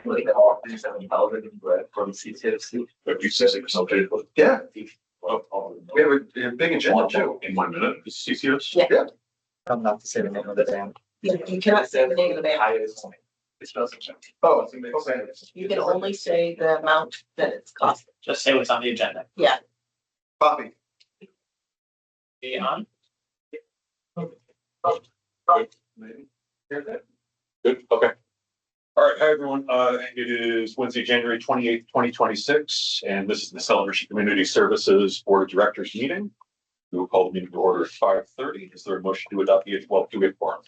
like all these intelligent from CCS. But you said it something. Yeah. We have a big agenda too. In 1 minute, CCS? Yeah. I'm not to say the name of the band. You cannot say the name of the band. It smells like. Oh, it's a big band. You can only say the amount that it's costing. Just say what's on the agenda. Yeah. Coffee. Be on. Good, okay. All right, hi, everyone. It is Wednesday, January 28th, 2026, and this is the Celebration Community Services Board of Directors meeting. We will call the meeting to order at 5:30. Is there a motion to adopt the, well, do we have quorum?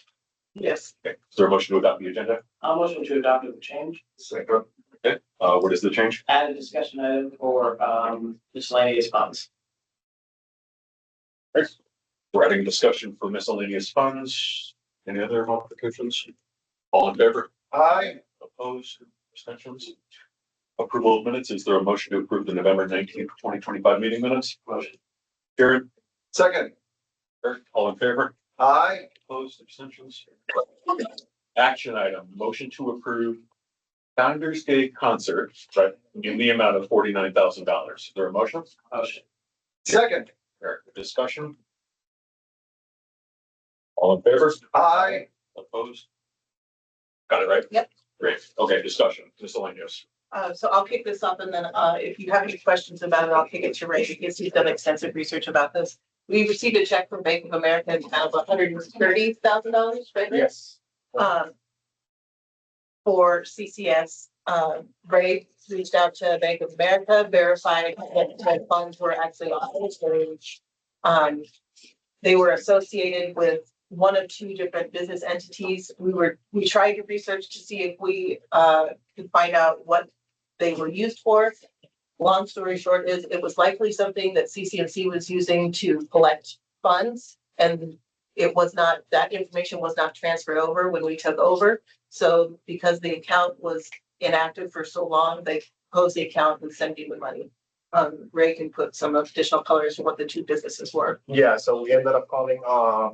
Yes. Okay, is there a motion to adopt the agenda? I'll motion to adopt the change. Second. Okay, what is the change? Add a discussion item for miscellaneous funds. We're adding discussion for miscellaneous funds. Any other modifications? All in favor? Aye. Opposed? Abstentions? Approval of minutes. Is there a motion to approve the November 19th, 2025 meeting minutes? Motion. Karen? Second. Eric, all in favor? Aye. Opposed? Abstentions? Action item, motion to approve Founder's Day concert, right, in the amount of $49,000. Is there a motion? Motion. Second. Eric, discussion? All in favor? Aye. Opposed? Got it right? Yep. Great. Okay, discussion, miscellaneous. So I'll kick this up and then if you have any questions about it, I'll kick it to Ray because he's done extensive research about this. We received a check from Bank of America in amount of $130,000, right? Ray? Yes. For CCS. Ray reached out to Bank of America, verified that funds were actually on. They were associated with one of two different business entities. We tried to research to see if we could find out what they were used for. Long story short is it was likely something that CCMC was using to collect funds, and it was not, that information was not transferred over when we took over. So because the account was inactive for so long, they closed the account and sent you the money. Ray can put some additional colors on what the two businesses were. Yeah, so we ended up calling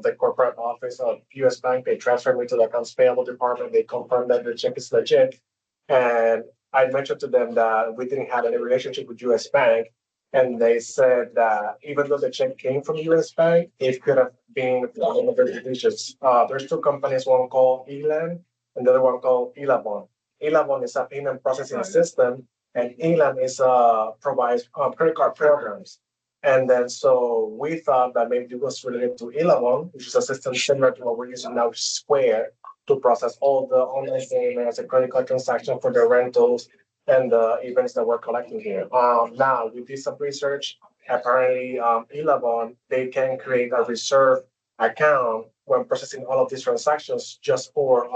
the corporate office of US Bank. They transferred me to the accounts payable department. They confirmed that the check is legit. And I mentioned to them that we didn't have any relationship with US Bank. And they said that even though the check came from US Bank, it could have been from one of their divisions. There's two companies, one called Elan and the other one called Elabon. Elabon is a payment processing system, and Elan is provides credit card programs. And then so we thought that maybe it was related to Elabon, which is a system similar to what we're using now, Square, to process all the online payments and credit card transactions for the rentals and the events that we're collecting here. Now, we did some research. Apparently, Elabon, they can create a reserve account when processing all of these transactions just for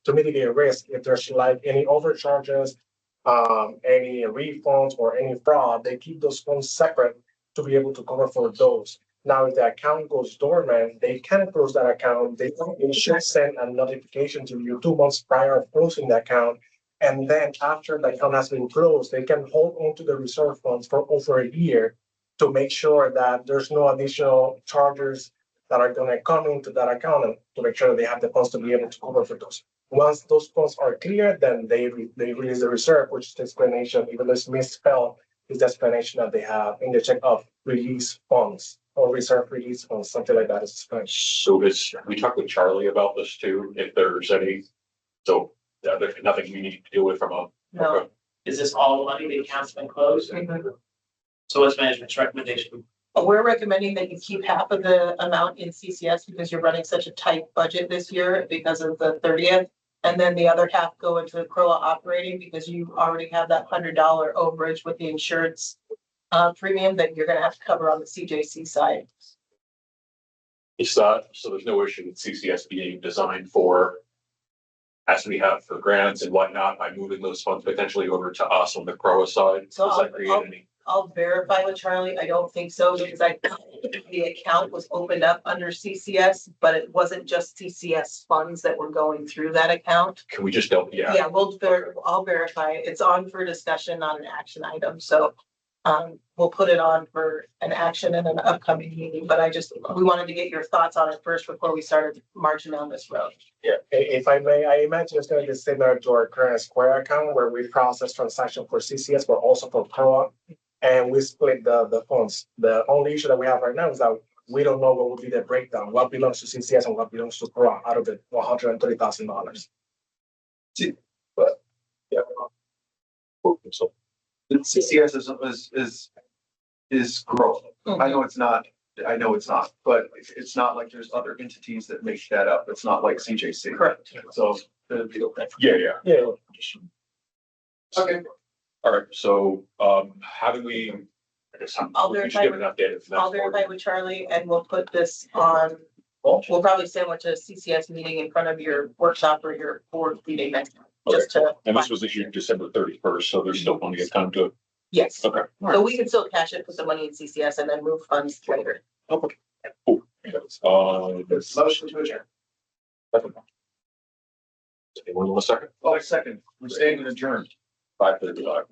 to mitigate risk if there's like any overcharges, any refunds or any fraud. They keep those funds separate to be able to cover for those. Now, if the account goes dormant, they can close that account. They should send a notification to you 2 months prior of closing the account. And then after the account has been closed, they can hold on to the reserve funds for over a year to make sure that there's no additional charges that are going to come into that account, and to make sure that they have the funds to be able to cover for those. Once those funds are clear, then they release the reserve, which is the explanation, even though it's misspelled, is the explanation that they have in the check of release funds or reserve release funds, something like that is explained. So we talked with Charlie about this too, if there's any, so there's nothing we need to deal with from a. No. Okay. Is this all money? The account's been closed? So what's management's recommendation? We're recommending that you keep half of the amount in CCS because you're running such a tight budget this year because of the 30th. And then the other half go into CROA operating because you already have that $100 overage with the insurance premium that you're gonna have to cover on the CJC side. It's so there's no issue with CCS being designed for, as we have for grants and whatnot, by moving those funds potentially over to us on the CROA side. So Does that create any? I'll verify with Charlie. I don't think so because the account was opened up under CCS, but it wasn't just CCS funds that were going through that account. Can we just, yeah, Yeah, I'll verify. It's on for discussion, not an action item. So We'll put it on for an action in an upcoming meeting, but we wanted to get your thoughts on it first before we started marching down this road. Yeah, if I may, I imagine it's gonna be similar to our current Square account where we process transaction for CCS, but also for co-op. And we split the funds. The only issue that we have right now is that we don't know what will be the breakdown, what belongs to CCS and what belongs to co-op out of the $130,000. So, The CCS is growth. I know it's not, but it's not like there's other entities that make that up. It's not like CJC. Correct. So it'll be okay. yeah. Yeah. Okay. All right, so, how do we? I guess I'll we should verify give an update. at the I'll next board verify with Charlie and we'll put this on, we'll probably sandwich a CCS meeting in front of your workshop or your board meeting next time. Just to. And this was issued December 31st, so there's still plenty of time to, Yes, okay. so we can still cash it, put the money in CCS and then move funds later. Okay. Cool. Motion to adjourn. Anyone want a second? Oh, second. We're staying adjourned. 5:35.